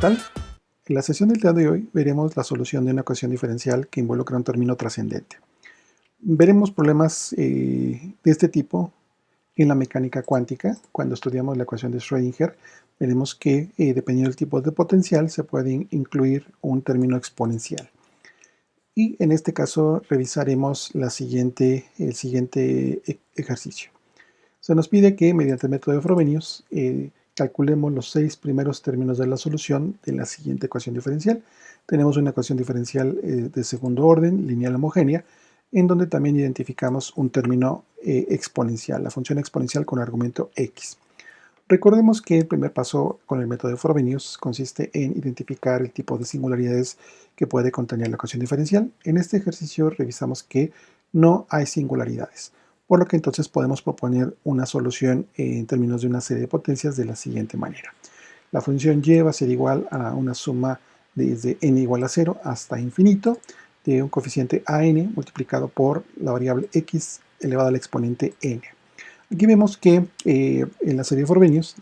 tal? En la sesión del día de hoy veremos la solución de una ecuación diferencial que involucra un término trascendente. Veremos problemas de este tipo en la mecánica cuántica. Cuando estudiamos la ecuación de Schrödinger, veremos que dependiendo del tipo de potencial se puede incluir un término exponencial. Y en este caso revisaremos el siguiente ejercicio. Se nos pide que mediante el método de Frobenius calculemos los 6 primeros términos de la solución de la siguiente ecuación diferencial. Tenemos una ecuación diferencial de segundo orden, lineal homogénea, en donde también identificamos un término exponencial, la función exponencial con argumento x. Recordemos que el primer paso con el método de Frobenius consiste en identificar el tipo de singularidades que puede contener la ecuación diferencial. En este ejercicio revisamos que no hay singularidades, por lo que entonces podemos proponer una solución en términos de una serie de potencias de la siguiente manera. La función y va a ser igual a una suma desde n igual a 0 hasta infinito de un coeficiente an multiplicado por la variable x elevado al exponente n. Aquí vemos que en la serie de Frobenius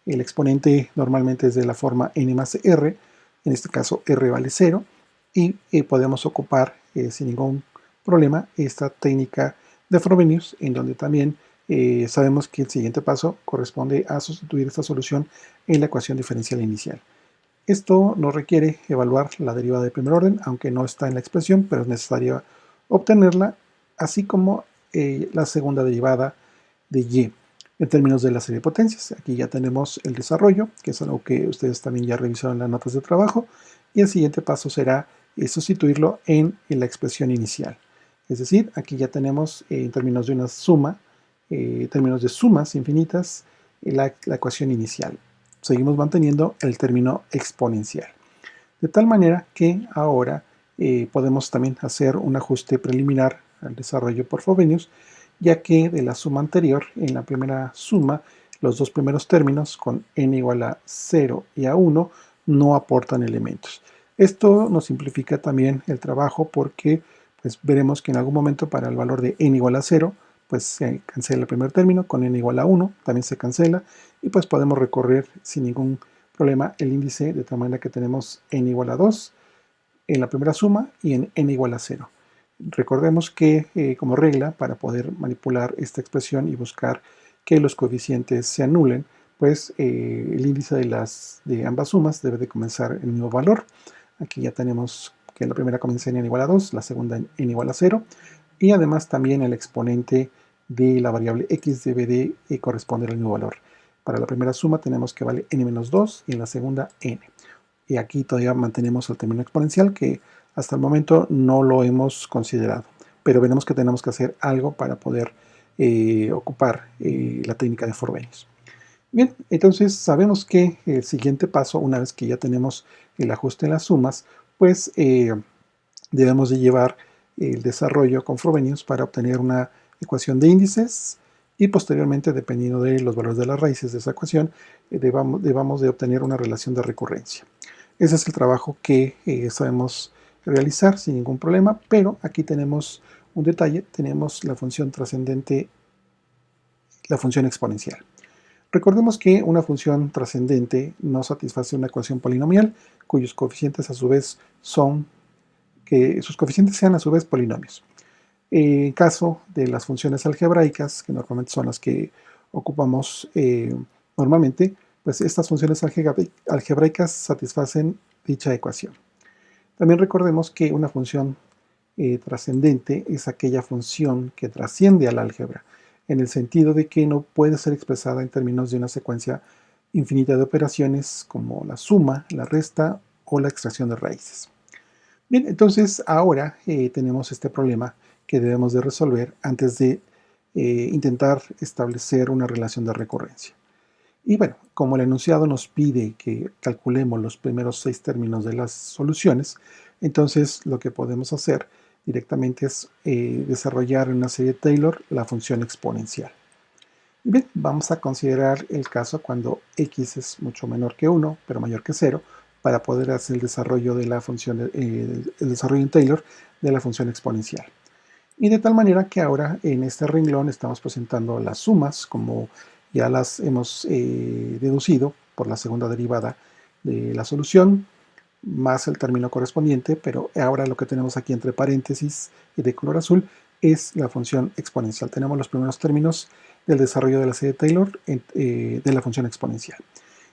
el exponente normalmente es de la forma n más r, en este caso r vale 0, y podemos ocupar sin ningún problema esta técnica de Frobenius, en donde también sabemos que el siguiente paso corresponde a sustituir esta solución en la ecuación diferencial inicial. Esto nos requiere evaluar la derivada de primer orden, aunque no está en la expresión, pero es necesario obtenerla, así como la segunda derivada de y en términos de la serie de potencias. Aquí ya tenemos el desarrollo, que es algo que ustedes también ya revisaron en las notas de trabajo, y el siguiente paso será sustituirlo en la expresión inicial. Es decir, aquí ya tenemos en términos de una suma, términos de sumas infinitas, la ecuación inicial. Seguimos manteniendo el término exponencial. De tal manera que ahora podemos también hacer un ajuste preliminar al desarrollo por Frobenius, ya que de la suma anterior, en la primera suma, los dos primeros términos con n igual a 0 y a 1 no aportan elementos. Esto nos simplifica también el trabajo porque pues, veremos que en algún momento para el valor de n igual a 0, pues se cancela el primer término, con n igual a 1 también se cancela, y pues podemos recorrer sin ningún problema el índice de tal manera que tenemos n igual a 2 en la primera suma y en n igual a 0. Recordemos que como regla para poder manipular esta expresión y buscar que los coeficientes se anulen, pues el índice de ambas sumas debe de comenzar el mismo valor. Aquí ya tenemos que la primera comienza en n igual a 2, la segunda en n igual a 0, y además también el exponente de la variable x debe de corresponder al mismo valor. Para la primera suma tenemos que vale n menos 2 y en la segunda n. Y aquí todavía mantenemos el término exponencial que hasta el momento no lo hemos considerado, pero veremos que tenemos que hacer algo para poder ocupar la técnica de Frobenius. Bien, entonces sabemos que el siguiente paso, una vez que ya tenemos el ajuste en las sumas, pues debemos de llevar el desarrollo con Frobenius para obtener una ecuación de índices y posteriormente, dependiendo de los valores de las raíces de esa ecuación, debamos de obtener una relación de recurrencia. Ese es el trabajo que sabemos realizar sin ningún problema, pero aquí tenemos un detalle, tenemos la función trascendente, la función exponencial. Recordemos que una función trascendente no satisface una ecuación polinomial cuyos coeficientes a su vez sean a su vez polinomios. En caso de las funciones algebraicas, que normalmente son las que ocupamos normalmente, pues estas funciones algebraicas satisfacen dicha ecuación. También recordemos que una función trascendente es aquella función que trasciende al álgebra, en el sentido de que no puede ser expresada en términos de una secuencia infinita de operaciones como la suma, la resta o la extracción de raíces. Bien, entonces ahora tenemos este problema que debemos de resolver antes de intentar establecer una relación de recurrencia. Y bueno, como el enunciado nos pide que calculemos los primeros 6 términos de las soluciones, entonces lo que podemos hacer directamente es desarrollar en una serie de Taylor la función exponencial. Y bien, vamos a considerar el caso cuando x es mucho menor que 1, pero mayor que 0, para poder hacer el desarrollo de la función, el desarrollo en Taylor de la función exponencial. Y de tal manera que ahora en este renglón estamos presentando las sumas, como ya las hemos deducido por la segunda derivada de la solución más el término correspondiente, pero ahora lo que tenemos aquí entre paréntesis y de color azul es la función exponencial. Tenemos los primeros términos del desarrollo de la serie Taylor de la función exponencial.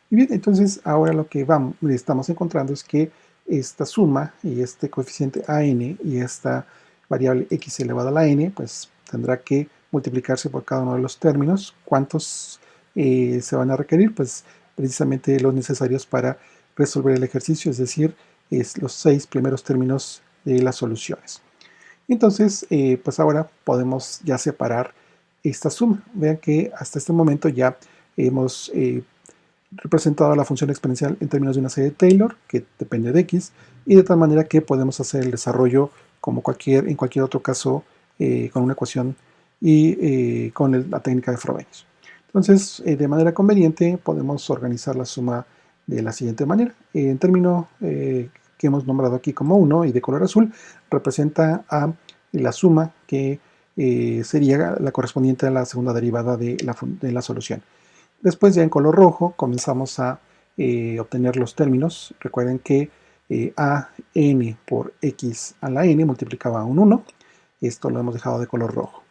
Y bien, entonces ahora lo que estamos encontrando es que esta suma y este coeficiente AN y esta variable x elevado a la n, pues tendrá que multiplicarse por cada uno de los términos. ¿Cuántos se van a requerir? Pues precisamente los necesarios para resolver el ejercicio, es decir, los 6 primeros términos de las soluciones. Entonces, pues ahora podemos ya separar esta suma. Vean que hasta este momento ya hemos representado la función exponencial en términos de una serie de Taylor, que depende de x, y de tal manera que podemos hacer el desarrollo como en cualquier otro caso con una ecuación y con la técnica de Frobenius. Entonces, de manera conveniente, podemos organizar la suma de la siguiente manera. En término que hemos nombrado aquí como 1 y de color azul, representa a la suma que sería la correspondiente a la segunda derivada de la solución. Después ya en color rojo comenzamos a obtener los términos. Recuerden que a n por x a la n multiplicaba a un 1. Esto lo hemos dejado de color rojo.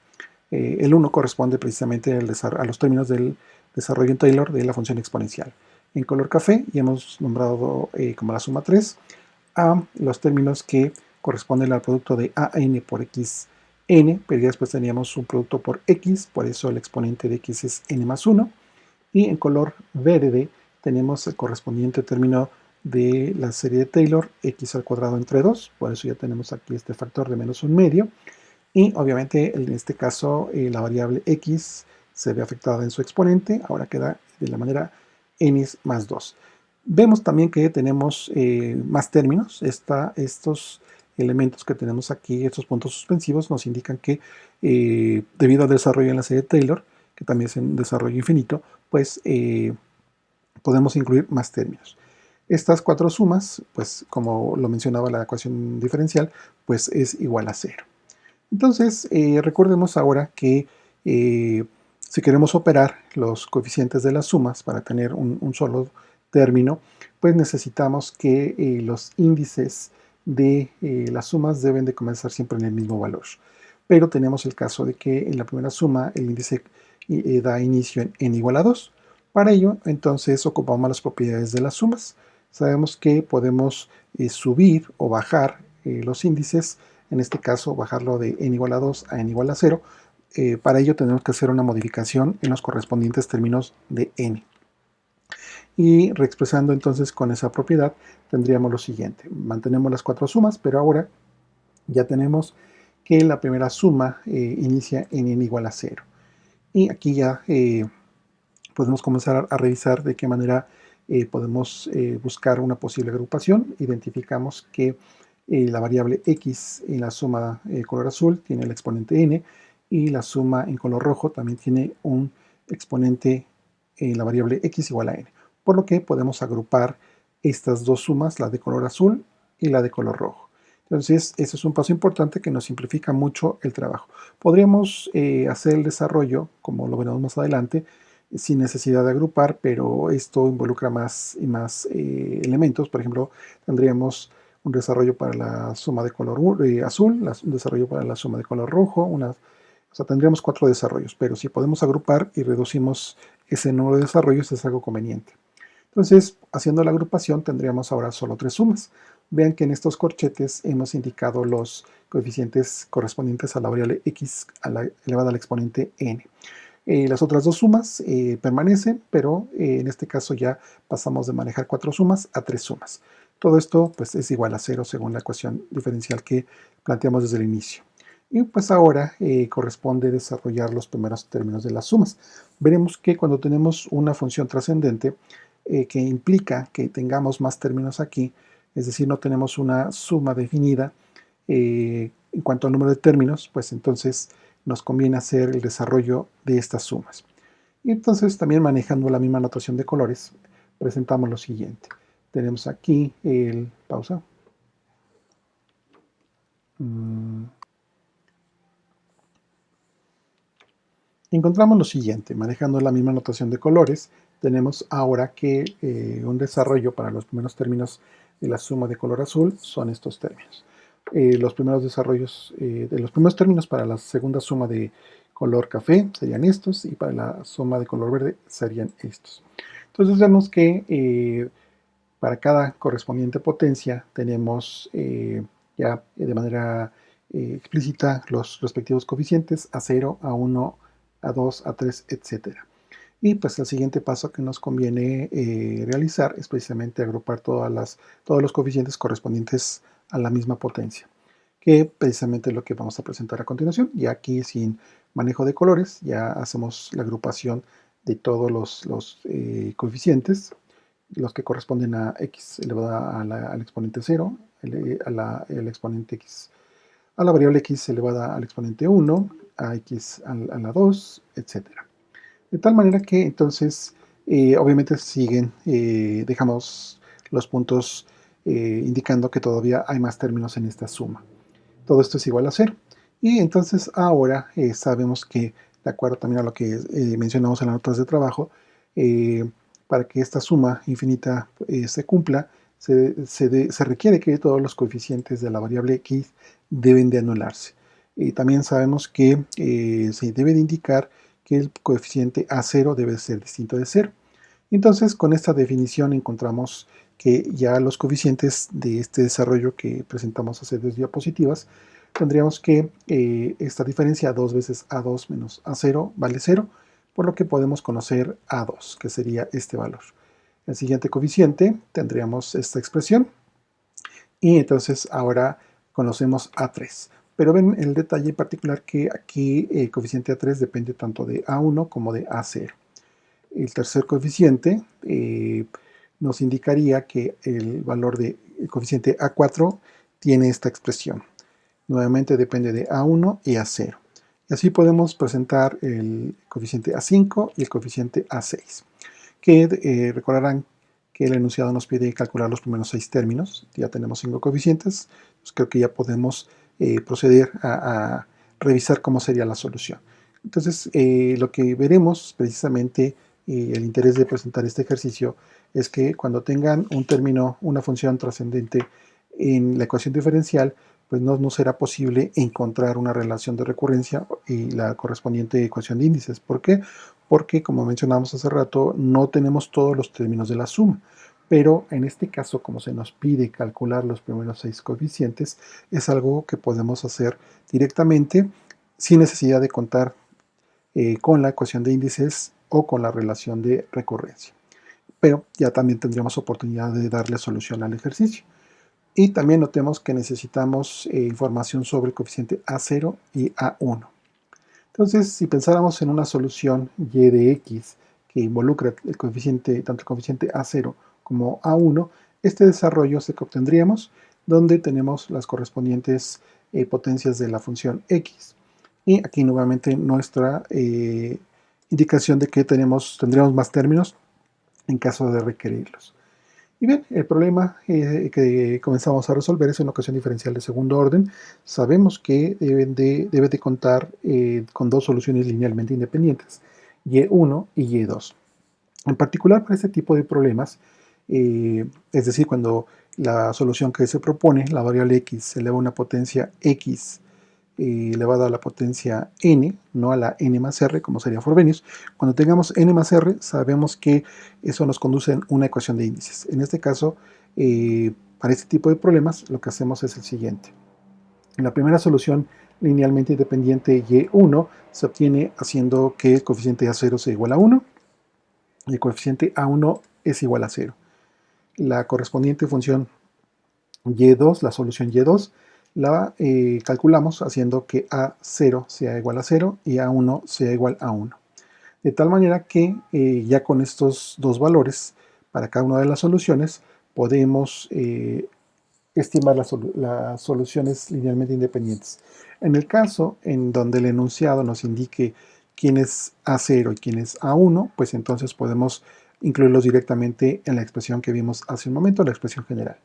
El 1 corresponde precisamente a los términos del desarrollo en Taylor de la función exponencial. En color café ya hemos nombrado como la suma 3 a los términos que corresponden al producto de a n por x n, pero ya después teníamos un producto por x, por eso el exponente de x es n más 1. Y en color verde tenemos el correspondiente término de la serie de Taylor, x al cuadrado entre 2, por eso ya tenemos aquí este factor de menos un medio. Y obviamente en este caso la variable x se ve afectada en su exponente, ahora queda de la manera n más 2. Vemos también que tenemos más términos. Estos elementos que tenemos aquí, estos puntos suspensivos, nos indican que debido al desarrollo en la serie de Taylor, que también es un desarrollo infinito, pues podemos incluir más términos. Estas cuatro sumas, pues como lo mencionaba la ecuación diferencial, pues es igual a 0. Entonces, recordemos ahora que si queremos operar los coeficientes de las sumas para tener un solo término, pues necesitamos que los índices de las sumas deben de comenzar siempre en el mismo valor. Pero tenemos el caso de que en la primera suma el índice da inicio en n igual a 2. Para ello, entonces, ocupamos las propiedades de las sumas. Sabemos que podemos subir o bajar los índices, en este caso bajarlo de n igual a 2 a n igual a 0. Para ello tenemos que hacer una modificación en los correspondientes términos de n. Y reexpresando entonces con esa propiedad tendríamos lo siguiente. Mantenemos las cuatro sumas, pero ahora ya tenemos que la primera suma inicia en n igual a 0. Y aquí ya podemos comenzar a revisar de qué manera podemos buscar una posible agrupación. Identificamos que la variable x en la suma color azul tiene el exponente n y la suma en color rojo también tiene un exponente en la variable x igual a n. Por lo que podemos agrupar estas dos sumas, la de color azul y la de color rojo. Entonces, ese es un paso importante que nos simplifica mucho el trabajo. Podríamos hacer el desarrollo, como lo veremos más adelante, sin necesidad de agrupar, pero esto involucra más y más elementos. Por ejemplo, tendríamos un desarrollo para la suma de color azul, un desarrollo para la suma de color rojo, o sea, tendríamos 4 desarrollos, pero si podemos agrupar y reducimos ese número de desarrollos es algo conveniente. Entonces, haciendo la agrupación tendríamos ahora solo 3 sumas. Vean que en estos corchetes hemos indicado los coeficientes correspondientes a la variable x elevada al exponente n. Las otras dos sumas permanecen, pero en este caso ya pasamos de manejar 4 sumas a 3 sumas. Todo esto pues, es igual a 0 según la ecuación diferencial que planteamos desde el inicio. Y pues ahora corresponde desarrollar los primeros términos de las sumas. Veremos que cuando tenemos una función trascendente que implica que tengamos más términos aquí, es decir, no tenemos una suma definida en cuanto al número de términos, pues entonces nos conviene hacer el desarrollo de estas sumas. Y entonces también manejando la misma notación de colores, presentamos lo siguiente. Tenemos aquí el pausa. Encontramos lo siguiente, manejando la misma notación de colores, tenemos ahora que un desarrollo para los primeros términos de la suma de color azul son estos términos. Los primeros desarrollos de los primeros términos para la segunda suma de color café serían estos, y para la suma de color verde serían estos. Entonces vemos que para cada correspondiente potencia tenemos ya de manera explícita los respectivos coeficientes A0, A1, A2, A3, etcétera. Y pues el siguiente paso que nos conviene realizar es precisamente agrupar todos los coeficientes correspondientes a la misma potencia, que precisamente es lo que vamos a presentar a continuación. Y aquí, sin manejo de colores, ya hacemos la agrupación de todos los coeficientes, los que corresponden a x elevada al exponente 0, el exponente x, a la variable x elevada al exponente 1, a x a la 2, etcétera. De tal manera que entonces, obviamente siguen, dejamos los puntos indicando que todavía hay más términos en esta suma. Todo esto es igual a 0. Y entonces ahora sabemos que, de acuerdo también a lo que mencionamos en las notas de trabajo, para que esta suma infinita se cumpla, se requiere que todos los coeficientes de la variable x deben de anularse. También sabemos que se debe de indicar que el coeficiente A0 debe ser distinto de 0. Entonces, con esta definición encontramos que ya los coeficientes de este desarrollo que presentamos hace 2 diapositivas, tendríamos que esta diferencia 2 veces A2 menos A0 vale 0, por lo que podemos conocer A2, que sería este valor. El siguiente coeficiente tendríamos esta expresión, y entonces ahora conocemos A3. Pero ven el detalle particular que aquí el coeficiente A3 depende tanto de A1 como de A0. El tercer coeficiente nos indicaría que el valor del coeficiente A4 tiene esta expresión. Nuevamente depende de A1 y A0. Y así podemos presentar el coeficiente A5 y el coeficiente A6, que recordarán que el enunciado nos pide calcular los primeros 6 términos. Ya tenemos 5 coeficientes, pues creo que ya podemos proceder a revisar cómo sería la solución. Entonces, lo que veremos precisamente, el interés de presentar este ejercicio, es que cuando tengan un término, una función trascendente en la ecuación diferencial, pues no será posible encontrar una relación de recurrencia y la correspondiente ecuación de índices. ¿Por qué? Porque, como mencionamos hace rato, no tenemos todos los términos de la suma. Pero en este caso, como se nos pide calcular los primeros 6 coeficientes, es algo que podemos hacer directamente sin necesidad de contar con la ecuación de índices o con la relación de recurrencia. Pero ya también tendríamos oportunidad de darle solución al ejercicio. Y también notemos que necesitamos información sobre el coeficiente A0 y A1. Entonces, si pensáramos en una solución y de x que involucra el coeficiente, tanto el coeficiente A0 como A1, este desarrollo es el que obtendríamos, donde tenemos las correspondientes potencias de la función x. Y aquí nuevamente nuestra indicación de que tendríamos más términos en caso de requerirlos. Y bien, el problema que comenzamos a resolver es una ecuación diferencial de segundo orden. Sabemos que debe de contar con dos soluciones linealmente independientes, y1 y y2. En particular para este tipo de problemas, es decir, cuando la solución que se propone, la variable x, se eleva a una potencia x elevada a la potencia n, no a la n más r, como sería Frobenius. Cuando tengamos n más r, sabemos que eso nos conduce a una ecuación de índices. En este caso, para este tipo de problemas, lo que hacemos es el siguiente. La primera solución linealmente independiente y1 se obtiene haciendo que el coeficiente a0 sea igual a 1 y el coeficiente a1 es igual a 0. La correspondiente función y2, la solución y2, la calculamos haciendo que A0 sea igual a 0 y A1 sea igual a 1. De tal manera que ya con estos dos valores para cada una de las soluciones podemos estimar las soluciones linealmente independientes. En el caso en donde el enunciado nos indique quién es A0 y quién es A1, pues entonces podemos incluirlos directamente en la expresión que vimos hace un momento, la expresión general.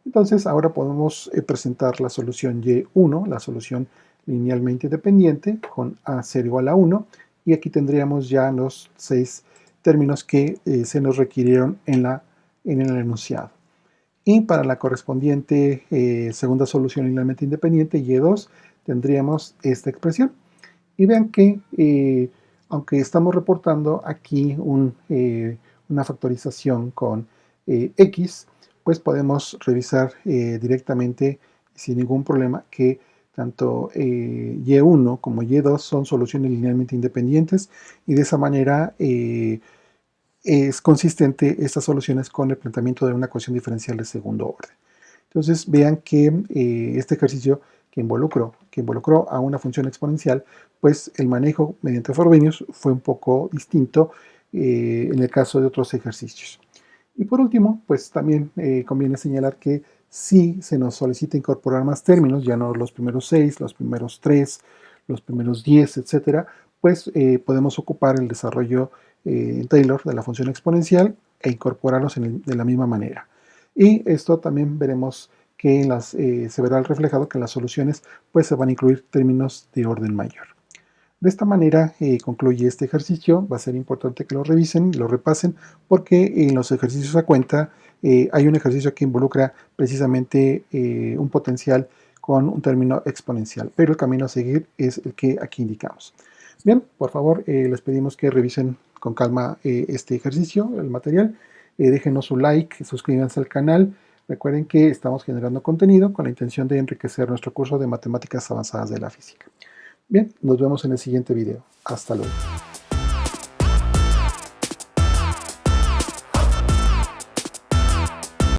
Entonces ahora podemos presentar la solución y1, la solución linealmente independiente, con A0 igual a 1, y aquí tendríamos ya los 6 términos que se nos requirieron en el enunciado. Y para la correspondiente segunda solución linealmente independiente, y2, tendríamos esta expresión. Y vean que, aunque estamos reportando aquí una factorización con x, pues podemos revisar directamente sin ningún problema que tanto y1 como y2 son soluciones linealmente independientes, y de esa manera es consistente estas soluciones con el planteamiento de una ecuación diferencial de segundo orden. Entonces vean que este ejercicio que involucró a una función exponencial, pues el manejo mediante Frobenius fue un poco distinto en el caso de otros ejercicios. Y por último, pues también conviene señalar que si se nos solicita incorporar más términos, ya no los primeros 6, los primeros 3, los primeros 10, etcétera, pues podemos ocupar el desarrollo en Taylor de la función exponencial e incorporarlos de la misma manera. Y esto también veremos que se verá reflejado que en las soluciones pues se van a incluir términos de orden mayor. De esta manera concluye este ejercicio. Va a ser importante que lo revisen, lo repasen, porque en los ejercicios a cuenta hay un ejercicio que involucra precisamente un potencial con un término exponencial, pero el camino a seguir es el que aquí indicamos. Bien, por favor, les pedimos que revisen con calma este ejercicio, el material. Déjenos un like, suscríbanse al canal. Recuerden que estamos generando contenido con la intención de enriquecer nuestro curso de matemáticas avanzadas de la física. Bien, nos vemos en el siguiente video. Hasta luego.